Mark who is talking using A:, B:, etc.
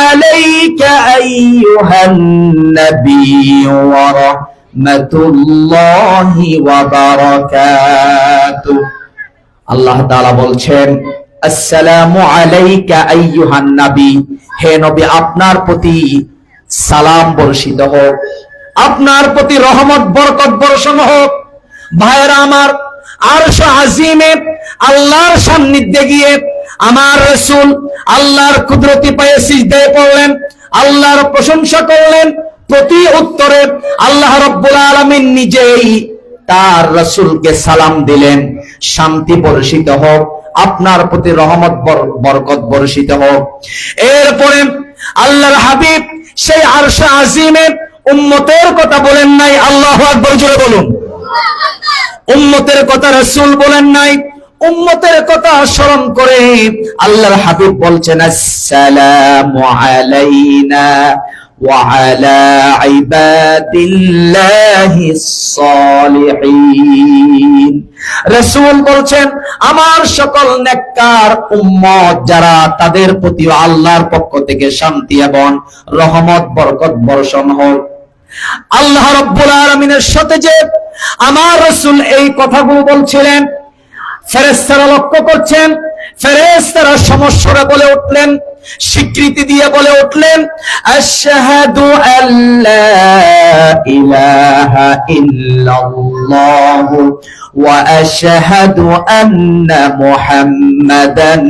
A: আলাইকা আইয়ুহান নাবিয়্যু ওয়া রাহমাতুল্লাহি ওয়া বারাকাতুহু। আল্লাহ তাআলা বলছেন, আসসালামু আলাইকা আইয়ুহান নবী, হে নবী আপনার প্রতি সালাম বর্ষিত হোক, আপনার প্রতি রহমত বরকত বর্ষণ হোক। ভাইরা আমার, আরশ আজিমে আল্লাহর সান্নিধ্যে গিয়ে আমার রাসূল আল্লাহর কুদরতি পায়ে সিজদায় পড়লেন, আল্লাহর প্রশংসা করলেন। প্রতি উত্তরে আল্লাহ রাব্বুল আলামিন নিজেই তার রাসূলকে সালাম দিলেন, শান্তি বর্ষিত হোক, আপনার প্রতি রহমত বরকত বর্ষিত হোক। এরপরে আল্লাহর হাবিব সেই আরশ আজিমে উম্মতের কথা বলেন নাই, আল্লাহু আকবার জোরে বলুন। উম্মতের কথা রাসূল বলেন নাই, উম্মতের কথা স্মরণ করে আল্লাহর হাবিব বলছেন, আসসালামু আলাইনা ওয়া আলা ইবাদিল্লাহিস সালিহিন। রাসূল বলছেন, আমার সকল নেককার উম্মত যারা, তাদের প্রতি আল্লাহর পক্ষ থেকে শান্তি এবং রহমত বরকত বর্ষণ হোক। আল্লাহ রাব্বুল আলামিনের সাথে যে আমার রাসূল এই কথাগুলো বলছিলেন, ফেরেশতারা লক্ষ্য করছেন। ফেরেশতারা সমস্বরে বলে উঠলেন, স্বীকৃতি দিয়ে বলে উঠলেন, আশহাদু আল্লা ইলাহা ইল্লাল্লাহু ওয়া আশহাদু আন্না মুহাম্মাদান